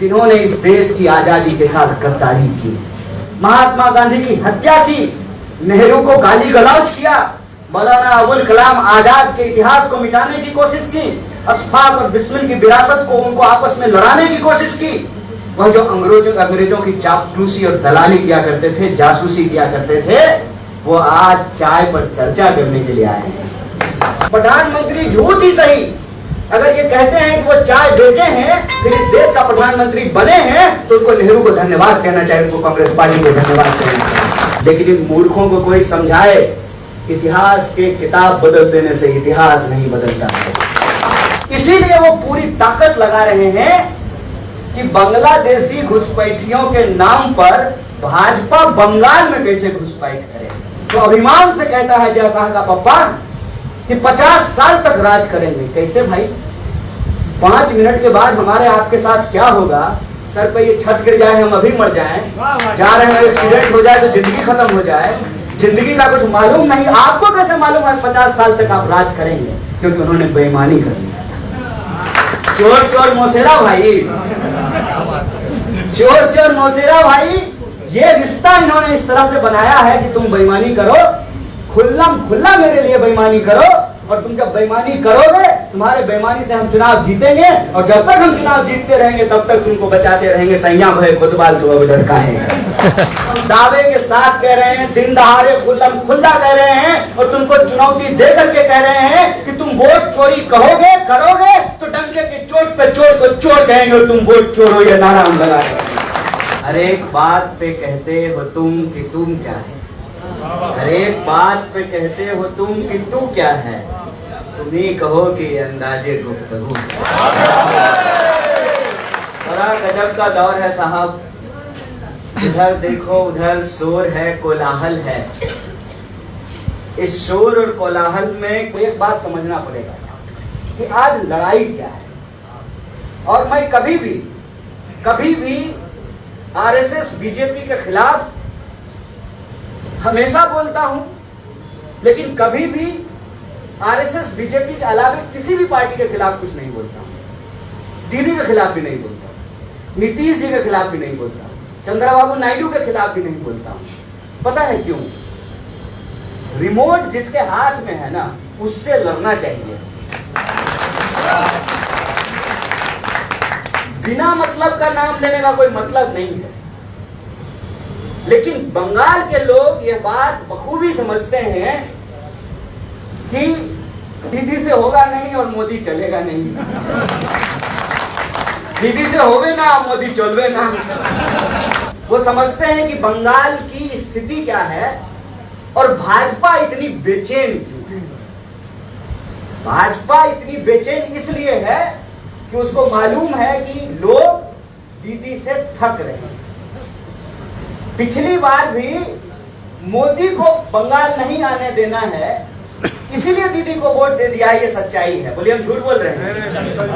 जिन्होंने इस देश की आजादी के साथ गद्दारी की, महात्मा गांधी की हत्या की, नेहरू को गाली गलौज किया, मौलाना अबुल कलाम आजाद के इतिहास को मिटाने की कोशिश की, अशफाक और बिस्मिल की विरासत को उनको आपस में लड़ाने की कोशिश की। वह जो अंग्रेजों की चापलूसी और दलाली किया करते थे, जासूसी किया करते थे, वो आज चाय पर चर्चा करने के लिए आए हैं। प्रधानमंत्री झूठ ही सही अगर ये कहते हैं कि वो चाय बेचे हैं, फिर इस देश का प्रधानमंत्री बने हैं, तो उनको नेहरू को धन्यवाद कहना चाहिए, उनको कांग्रेस पार्टी को धन्यवाद कहना चाहिए। लेकिन इन मूर्खों को कोई समझाए, इतिहास के किताब बदल देने से इतिहास नहीं बदलता है। इसीलिए वो पूरी ताकत लगा रहे हैं कि बांग्लादेशी घुसपैठियों के नाम पर भाजपा बंगाल में कैसे घुसपैठ करे। तो अभिमान से कहता है जय शाह का पप्पा कि 50 साल तक राज करेंगे। कैसे भाई? 5 मिनट के बाद हमारे आपके साथ क्या होगा? सर पे ये छत गिर जाए, हम अभी मर जाएं, जा रहे हैं, एक्सीडेंट हो जाए तो जिंदगी खत्म हो जाए, जिंदगी का कुछ मालूम नहीं। आपको कैसे मालूम है 50 साल तक आप राज करेंगे? क्योंकि उन्होंने बेईमानी कर लिया था। चोर चोर मौसेरा भाई, चोर चोर मौसेरा भाई, ये रिश्ता इन्होंने इस तरह से बनाया है कि तुम बेईमानी करो, खुल्लम खुल्ला मेरे लिए बेईमानी करो, और तुम जब बेईमानी करोगे, तुम्हारे बेईमानी से हम चुनाव जीतेंगे, और जब तक हम चुनाव जीतते रहेंगे तब तक तुमको बचाते रहेंगे। सैया भय खुदबाल तो अब डर का है। दावे के साथ कह रहे हैं, दिन दहाड़े खुल्लम खुल्ला कह रहे हैं, और तुमको चुनौती दे करके कह रहे हैं कि तुम वोट चोरी कहोगे, करोगे तो डंके के चोट पे चोर को चोर कहेंगे और तुम वोट चोरो, ये नारा हम लगाएंगे। हर एक बात पे कहते हो तुम कि तुम क्या है, हर एक बात पे कहते हो तुम कि तू क्या है, तुम ही कहो कि अंदाजे गुफ्तगू। बड़ा गजब का दौर है साहब, इधर देखो उधर शोर है, कोलाहल है। इस शोर और कोलाहल में कोई एक बात समझना पड़ेगा कि आज लड़ाई क्या है। और मैं कभी भी आरएसएस बीजेपी के खिलाफ हमेशा बोलता हूं, लेकिन कभी भी आरएसएस बीजेपी के अलावा किसी भी पार्टी के खिलाफ कुछ नहीं बोलता हूं। दीदी के खिलाफ भी नहीं बोलता हूं, नीतीश जी के खिलाफ भी नहीं बोलता हूं, चंद्रबाबू नायडू के खिलाफ भी नहीं बोलता हूं। पता है क्यों? रिमोट जिसके हाथ में है ना, उससे लड़ना चाहिए। बिना मतलब का नाम लेने का कोई मतलब नहीं है। लेकिन बंगाल के लोग ये बात बखूबी समझते हैं कि दीदी से होगा नहीं और मोदी चलेगा नहीं, दीदी से होवे ना मोदी चलवे ना। वो समझते हैं कि बंगाल की स्थिति क्या है और भाजपा इतनी बेचैन क्यों है। भाजपा इतनी बेचैन इसलिए है कि उसको मालूम है कि लोग दीदी से थक रहे हैं। पिछली बार भी मोदी को बंगाल नहीं आने देना है, इसीलिए दीदी को वोट दे दिया। ये सच्चाई है। बोलिए हम झूठ बोल रहे हैं?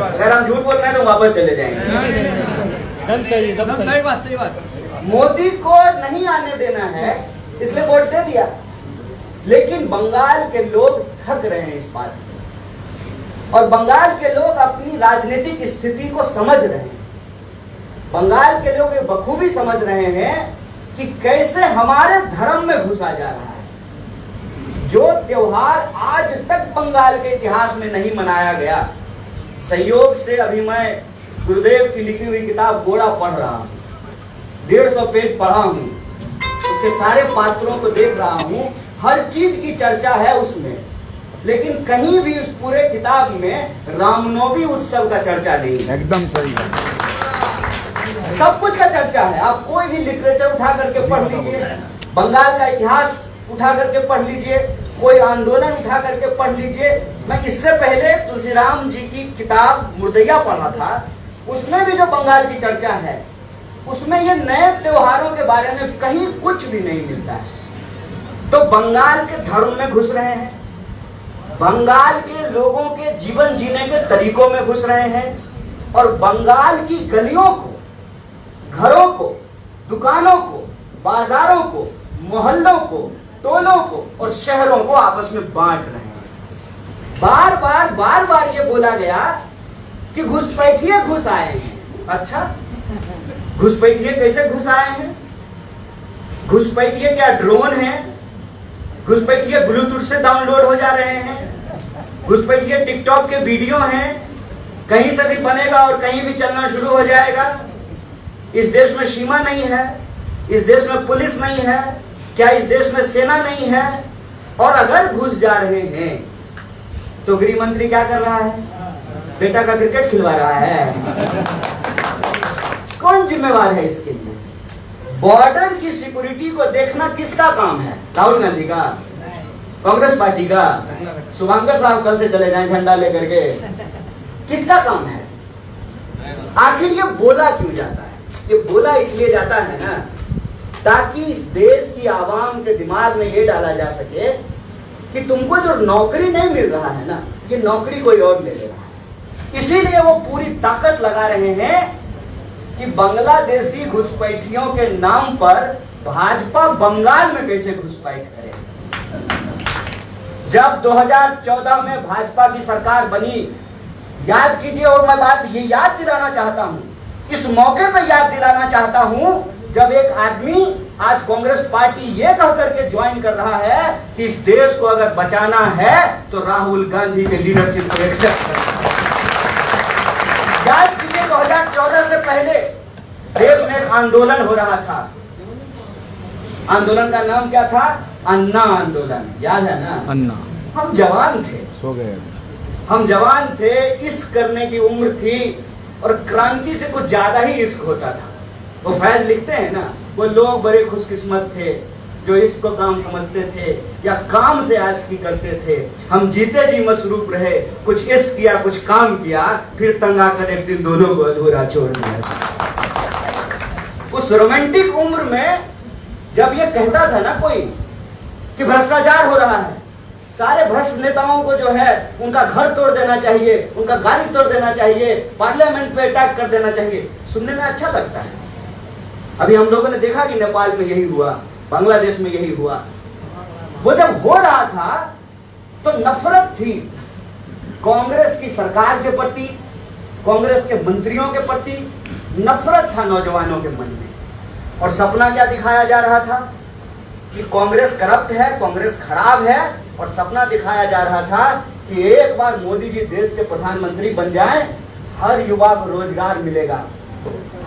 अगर हम झूठ बोल रहे हैं तो वापस चले जाएंगे। सही बात। मोदी को नहीं आने देना है इसलिए वोट दे दिया। लेकिन बंगाल के लोग थक रहे हैं इस बात से, और बंगाल के लोग अपनी राजनीतिक स्थिति को समझ रहे हैं। बंगाल के लोग ये बखूबी समझ रहे हैं कि कैसे हमारे धर्म में घुसा जा रहा है। जो त्योहार आज तक बंगाल के इतिहास में नहीं मनाया गया, संयोग से अभी मैं गुरुदेव की लिखी हुई किताब गोड़ा पढ़ रहा हूं, 150 पेज पढ़ा हूं, उसके सारे पात्रों को देख रहा हूं, हर चीज की चर्चा है उसमें, लेकिन कहीं भी उस पूरे किताब में रामनवमी उत्सव का चर्चा नहीं है। एकदम सही है। सब कुछ का चर्चा है। आप कोई भी लिटरेचर उठा करके पढ़ लीजिए, बंगाल का इतिहास उठा करके पढ़ लीजिए, कोई आंदोलन उठा करके पढ़ लीजिए। मैं इससे पहले तुलसीराम जी की किताब मुर्दैया पढ़ा था, उसमें भी जो बंगाल की चर्चा है उसमें ये नए त्योहारों के बारे में कहीं कुछ भी नहीं मिलता है। तो बंगाल के धर्म में घुस रहे हैं, बंगाल के लोगों के जीवन जीने के तरीकों में घुस रहे हैं, और बंगाल की गलियों को, घरों को, दुकानों को, बाजारों को, मोहल्लों को, टोलों को और शहरों को आपस में बांट रहे हैं। बार बार ये बोला गया कि घुसपैठिए घुस आए हैं। अच्छा, घुसपैठिए कैसे घुस आए हैं? घुसपैठिए क्या ड्रोन है? घुसपैठिए ब्लूटूथ से डाउनलोड हो जा रहे हैं? घुसपैठिए टिकटॉक के वीडियो हैं, कहीं से भी बनेगा और कहीं भी चलना शुरू हो जाएगा। इस देश में सीमा नहीं है, इस देश में पुलिस नहीं है, क्या इस देश में सेना नहीं है? और अगर घुस जा रहे हैं तो गृह मंत्री क्या कर रहा है? बेटा का क्रिकेट खिलवा रहा है। कौन जिम्मेवार है इसके लिए? बॉर्डर की सिक्योरिटी को देखना किसका काम है? राहुल गांधी का? कांग्रेस पार्टी का? शुभंकर साहब कल से चले जाएं झंडा लेकर के। किसका काम है? आखिर ये बोला क्यों जाता है? ये बोला इसलिए जाता है ना, ताकि इस देश की आवाम के दिमाग में ये डाला जा सके कि तुमको जो नौकरी नहीं मिल रहा है ना, ये नौकरी कोई और ले ले रहा है। इसीलिए वो पूरी ताकत लगा रहे हैं कि बांग्लादेशी घुसपैठियों के नाम पर भाजपा बंगाल में कैसे घुसपैठ करे। जब 2014 में भाजपा की सरकार बनी, याद कीजिए, और मैं बात ये याद दिलाना चाहता हूं, इस मौके पर याद दिलाना चाहता हूं, जब एक आदमी आज कांग्रेस पार्टी ये कह करके ज्वाइन कर रहा है कि इस देश को अगर बचाना है तो राहुल गांधी के लीडरशिप को एक्सेप्ट करना। याद कीजिए 2014 से पहले देश में एक आंदोलन हो रहा था। आंदोलन का नाम क्या था? अन्ना आंदोलन। याद है ना? अन्ना। हम जवान थे, सो गए। हम जवान थे, इश्क करने की उम्र थी और क्रांति से कुछ ज्यादा ही इश्क होता था। वो फैज लिखते हैं ना, वो लोग बड़े खुशकिस्मत थे जो इसको काम समझते थे या काम से आशिकी करते थे। हम जीते जी मसरूफ रहे, कुछ इश्क किया, कुछ काम किया, फिर तंग आकर एक दिन दोनों को अधूरा छोड़ दिया। उस रोमांटिक उम्र में जब ये कहता था ना कोई कि भ्रष्टाचार हो रहा है, सारे भ्रष्ट नेताओं को जो है उनका घर तोड़ देना चाहिए, उनका गाड़ी तोड़ देना चाहिए, पार्लियामेंट पे अटैक कर देना चाहिए, सुनने में अच्छा लगता है। अभी हम लोगों ने देखा कि नेपाल में यही हुआ, बांग्लादेश में यही हुआ। वो जब हो रहा था तो नफरत थी कांग्रेस की सरकार के प्रति, कांग्रेस के मंत्रियों के प्रति नफरत था नौजवानों के मन में। और सपना क्या दिखाया जा रहा था कि कांग्रेस करप्ट है, कांग्रेस खराब है, और सपना दिखाया जा रहा था कि एक बार मोदी जी देश के प्रधानमंत्री बन जाएं, हर युवा को रोजगार मिलेगा,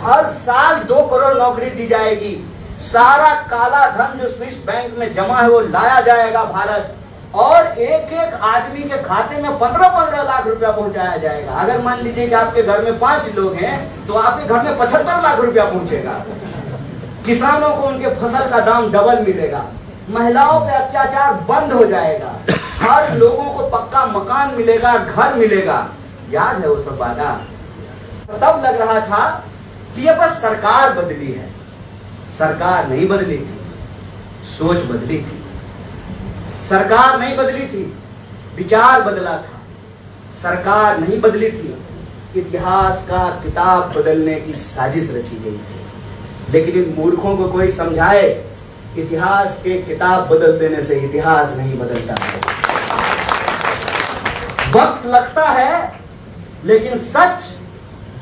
हर साल 2 करोड़ नौकरी दी जाएगी, सारा काला धन जो स्विस बैंक में जमा है वो लाया जाएगा भारत, और एक एक आदमी के खाते में 15-15 लाख रुपया पहुंचाया जाएगा। अगर मान लीजिए कि आपके घर में 5 लोग हैं तो आपके घर में 75 लाख रुपया पहुंचेगा। किसानों को उनके फसल का दाम डबल मिलेगा, महिलाओं पे अत्याचार बंद हो जाएगा, हर लोगों को पक्का मकान मिलेगा, घर मिलेगा। याद है वो सब वादा? तब लग रहा था कि ये बस सरकार बदली है। सरकार नहीं बदली थी, सोच बदली थी। सरकार नहीं बदली थी, विचार बदला था। सरकार नहीं बदली थी, इतिहास का किताब बदलने की साजिश रची गई थी। लेकिन इन मूर्खों को कोई समझाए, इतिहास के किताब बदल देने से इतिहास नहीं बदलता है। वक्त लगता है, लेकिन सच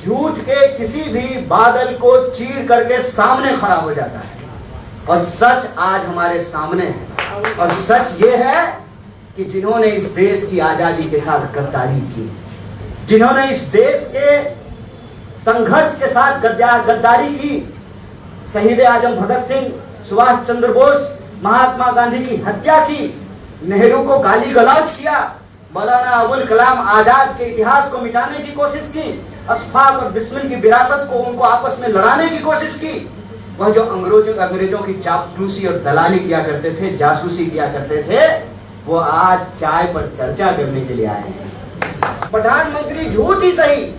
झूठ के किसी भी बादल को चीर करके सामने खड़ा हो जाता है। और सच आज हमारे सामने है, और सच ये है कि जिन्होंने इस देश की आजादी के साथ गद्दारी की, जिन्होंने इस देश के संघर्ष के साथ गद्दारी की, शहीद आजम भगत सिंह, सुभाष चंद्र बोस, महात्मा गांधी की हत्या की, नेहरू को गाली गलौज किया, मौलाना अबुल कलाम आजाद के इतिहास को मिटाने की कोशिश की, अशफाक और बिस्मिल की विरासत को उनको आपस में लड़ाने की कोशिश की, वह जो अंग्रेजों की चापलूसी और दलाली किया करते थे, जासूसी किया करते थे, वो आज चाय पर चर्चा करने के लिए आए हैं। प्रधानमंत्री झूठ ही सही,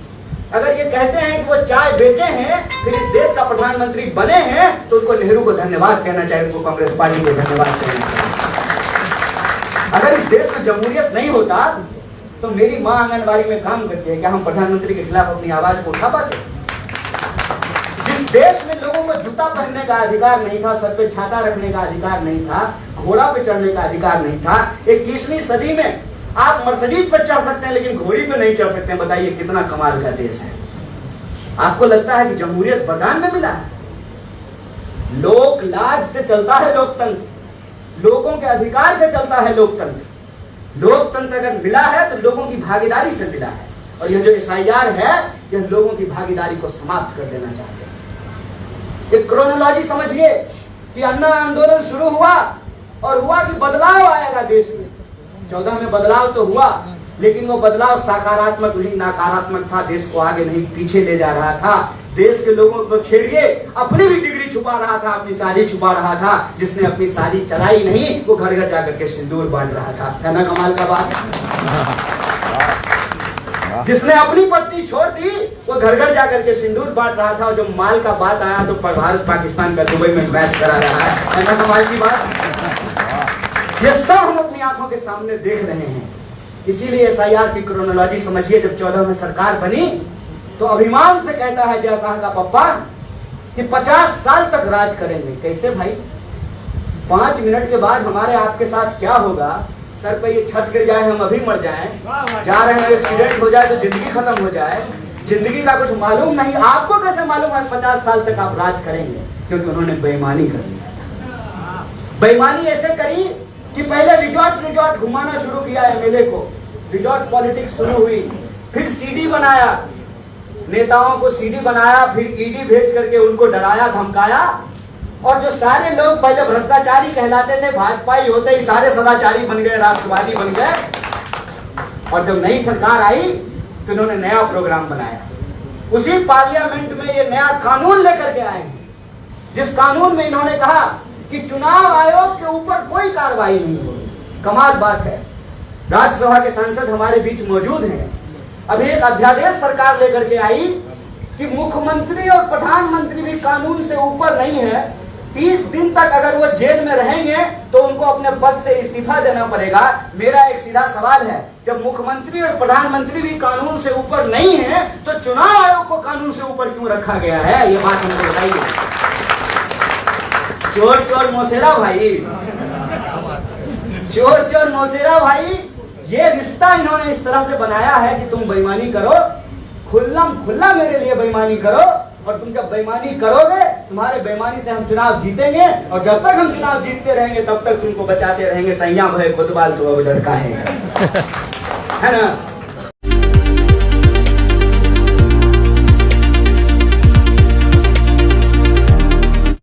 अगर ये कहते हैं कि वो चाय बेचे हैं फिर इस देश का प्रधानमंत्री बने हैं, तो उनको नेहरू को धन्यवाद कहना चाहिए, उनको कांग्रेस पार्टी को धन्यवाद कहना चाहिए। अगर इस देश में जमहूरियत नहीं होता तो मेरी माँ आंगनबाड़ी में काम करती है, क्या हम प्रधानमंत्री के खिलाफ अपनी आवाज को उठा पाते? जिस देश में लोगों को जूता पहनने का अधिकार नहीं था, सर पे छाता रखने का अधिकार नहीं था, घोड़ा पे चढ़ने का अधिकार नहीं था, 21वीं सदी में आप मर्सिडीज पर चढ़ सकते हैं लेकिन घोड़ी पे नहीं चढ़ सकते हैं। बताइए कितना कमाल का देश है। आपको लगता है कि जमहूरियत वरदान में मिला है? लोक लाज से चलता है लोकतंत्र, लोगों के अधिकार से चलता है लोकतंत्र। लोकतंत्र अगर मिला है तो लोगों की भागीदारी से मिला है, और यह जो SIR है यह लोगों की भागीदारी को समाप्त कर देना चाहते हैं। एक क्रोनोलॉजी समझिए कि अन्ना आंदोलन शुरू हुआ और हुआ कि बदलाव आएगा देश में। 14 में बदलाव तो हुआ, लेकिन वो बदलाव सकारात्मक नहीं नकारात्मक था, देश को आगे नहीं पीछे ले जा रहा था। देश के लोगों को छेड़िए, अपनी भी डिग्री छुपा रहा था, अपनी साड़ी छुपा रहा था। जिसने अपनी साड़ी चलाई नहीं वो घर घर जाकर के सिंदूर बांट रहा था। है ना कमाल का बात? जिसने अपनी पत्नी छोड़ दी वो घर घर जाकर के सिंदूर बांट रहा था, और जब माल का बात आया तो भारत पाकिस्तान का दुबई में मैच करा रहा है ना कमाल की बात? ये सब हम अपनी आंखों के सामने देख रहे हैं। इसीलिए SIR की क्रोनोलॉजी समझिए। जब 14 में सरकार बनी तो अभिमान से कहता है जय शाह का पप्पा कि 50 साल तक राज करेंगे। कैसे भाई? 5 मिनट के बाद हमारे आपके साथ क्या होगा? सर पे ये छत गिर जाए, हम अभी मर जाएं, जा रहे हैं एक्सीडेंट हो जाए तो जिंदगी खत्म हो जाए, जिंदगी का कुछ मालूम नहीं। आपको कैसे मालूम है 50 साल तक आप राज करेंगे? क्योंकि उन्होंने बेईमानी कर लिया था। बेईमानी ऐसे करी कि पहले रिजॉर्ट घुमाना शुरू किया MLA को, रिजॉर्ट पॉलिटिक्स शुरू हुई। फिर CD बनाया, नेताओं को CD बनाया, फिर ED भेज करके उनको डराया धमकाया, और जो सारे लोग पहले भ्रष्टाचारी कहलाते थे, भाजपाई होते ही सारे सदाचारी बन गए, राष्ट्रवादी बन गए। और जब नई सरकार आई तो इन्होंने नया प्रोग्राम बनाया। उसी पार्लियामेंट में ये नया कानून लेकर के आए, जिस कानून में इन्होंने कहा कि चुनाव आयोग के ऊपर कोई कार्रवाई नहीं होगी। कमाल बात है। राज्यसभा के सांसद हमारे बीच मौजूद हैं। अभी एक अध्यादेश सरकार लेकर के आई कि मुख्यमंत्री और प्रधानमंत्री भी कानून से ऊपर नहीं है। 30 दिन तक अगर वो जेल में रहेंगे तो उनको अपने पद से इस्तीफा देना पड़ेगा। मेरा एक सीधा सवाल है, जब मुख्यमंत्री और प्रधानमंत्री भी कानून से ऊपर नहीं है तो चुनाव आयोग को कानून से ऊपर क्यों रखा गया है? ये बात हमको बताइए। चोर चोर मौसेरा भाई, चोर चोर मौसेरा भाई, ये रिश्ता इन्होंने इस तरह से बनाया है कि तुम बेईमानी करो, खुल्लम खुल्ला मेरे लिए बेईमानी करो, और तुम जब बेईमानी करोगे तुम्हारे बेईमानी से हम चुनाव जीतेंगे, और जब तक हम चुनाव जीतते रहेंगे तब तक तुमको बचाते रहेंगे। सैया भय खुदबाल तो अब डर का है ना?